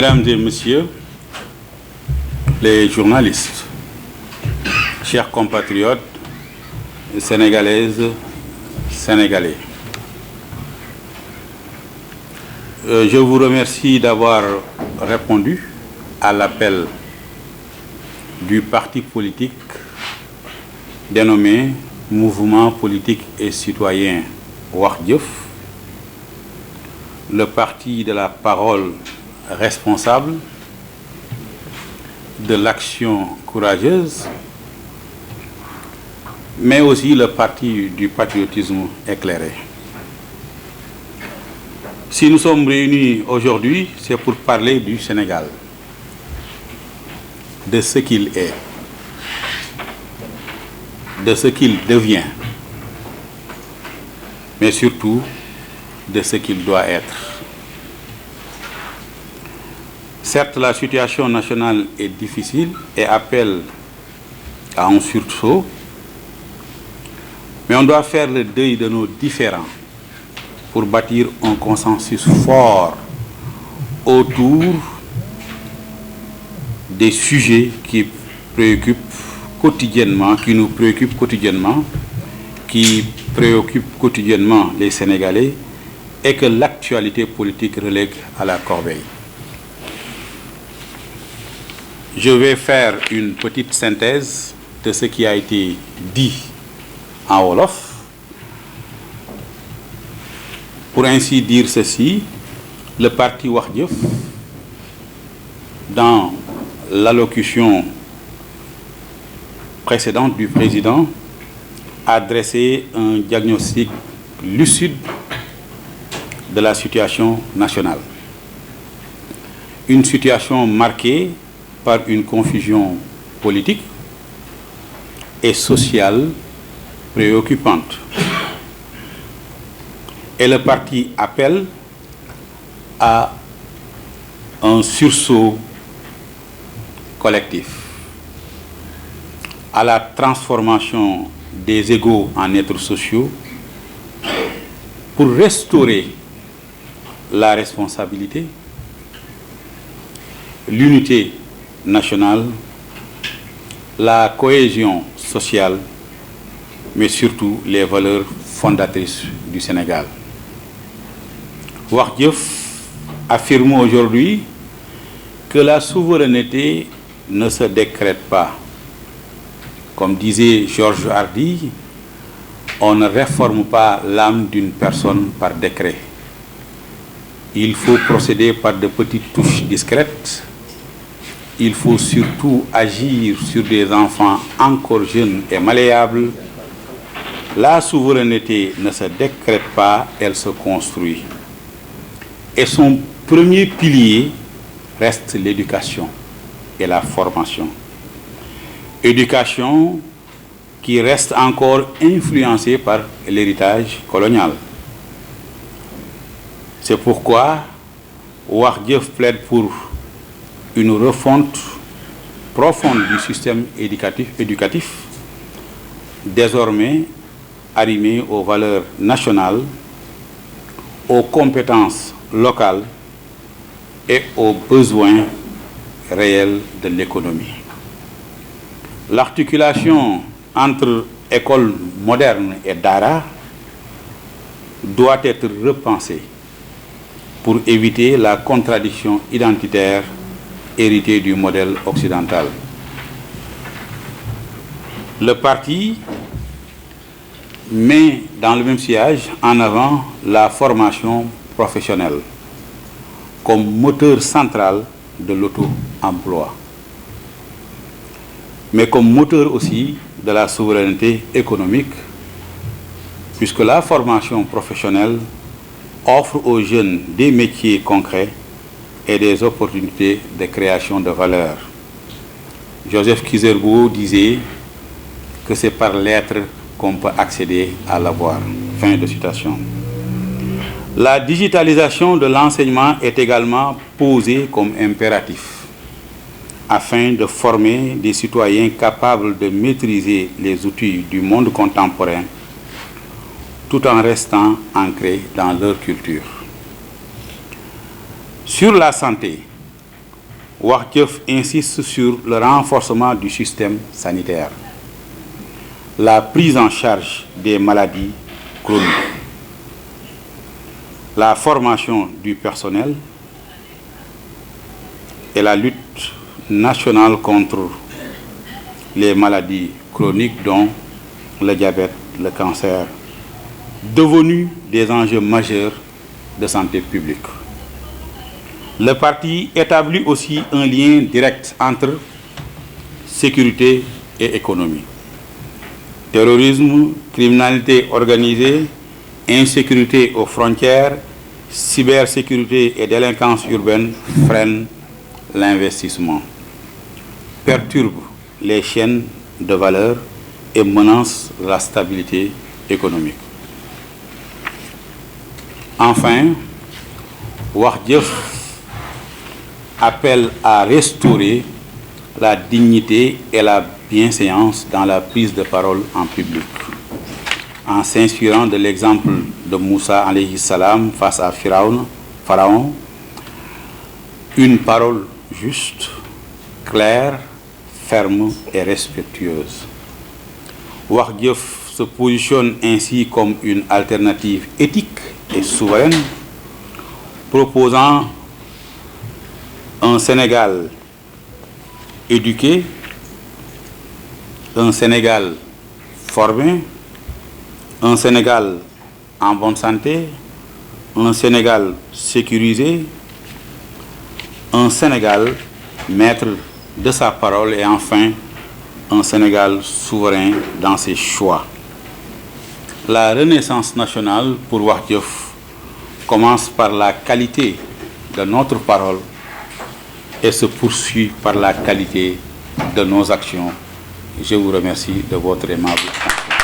Mesdames et Messieurs les journalistes, chers compatriotes sénégalaises, Sénégalais, je vous remercie d'avoir répondu à l'appel du parti politique dénommé Mouvement politique et citoyen Wax Jëf, le parti de la parole responsable, de l'action courageuse, mais aussi le parti du patriotisme éclairé. Si nous sommes réunis aujourd'hui, c'est pour parler du Sénégal, de ce qu'il est, de ce qu'il devient, mais surtout de ce qu'il doit être. Certes, la situation nationale est difficile et appelle à un sursaut, mais on doit faire le deuil de nos différends pour bâtir un consensus fort autour des sujets qui nous préoccupent quotidiennement, qui préoccupent quotidiennement les Sénégalais et que l'actualité politique relègue à la corbeille. Je vais faire une petite synthèse de ce qui a été dit en wolof. Pour ainsi dire ceci, le parti Wax Jëf, dans l'allocution précédente du président, a dressé un diagnostic lucide de la situation nationale. Une situation marquée par une confusion politique et sociale préoccupante. Et le parti appelle à un sursaut collectif, à la transformation des égaux en êtres sociaux pour restaurer la responsabilité, l'unité nationale, la cohésion sociale, mais surtout les valeurs fondatrices du Sénégal. Wax Jëf affirme aujourd'hui que la souveraineté ne se décrète pas. Comme disait Georges Hardy, on ne réforme pas l'âme d'une personne par décret. Il faut procéder par de petites touches discrètes. Il faut surtout agir sur des enfants encore jeunes et malléables. La souveraineté ne se décrète pas, elle se construit. Et son premier pilier reste l'éducation et la formation. Éducation qui reste encore influencée par l'héritage colonial. C'est pourquoi Wax Jëf plaide pour une refonte profonde du système éducatif, désormais arrimé aux valeurs nationales, aux compétences locales et aux besoins réels de l'économie. L'articulation entre école moderne et Daara doit être repensée pour éviter la contradiction identitaire héritée du modèle occidental. Le parti met dans le même sillage en avant la formation professionnelle comme moteur central de l'auto-emploi, mais comme moteur aussi de la souveraineté économique, puisque la formation professionnelle offre aux jeunes des métiers concrets et des opportunités de création de valeur. Joseph Kizerbo disait que c'est par l'être qu'on peut accéder à l'avoir. Fin de citation. La digitalisation de l'enseignement est également posée comme impératif afin de former des citoyens capables de maîtriser les outils du monde contemporain tout en restant ancrés dans leur culture. Sur la santé, Wax Jëf insiste sur le renforcement du système sanitaire, la prise en charge des maladies chroniques, la formation du personnel et la lutte nationale contre les maladies chroniques dont le diabète, le cancer, devenus des enjeux majeurs de santé publique. Le parti établit aussi un lien direct entre sécurité et économie. Terrorisme, criminalité organisée, insécurité aux frontières, cybersécurité et délinquance urbaine freinent l'investissement, perturbent les chaînes de valeur et menacent la stabilité économique. Enfin, Wax Jëf appelle à restaurer la dignité et la bienséance dans la prise de parole en public, en s'inspirant de l'exemple de Moussa alayhi salam face à Pharaon, une parole juste, claire, ferme et respectueuse. Wax Jëf se positionne ainsi comme une alternative éthique et souveraine, proposant un Sénégal éduqué, un Sénégal formé, un Sénégal en bonne santé, un Sénégal sécurisé, un Sénégal maître de sa parole et enfin un Sénégal souverain dans ses choix. La renaissance nationale pour Wax Jëf commence par la qualité de notre parole et se poursuit par la qualité de nos actions. Je vous remercie de votre aimable attention.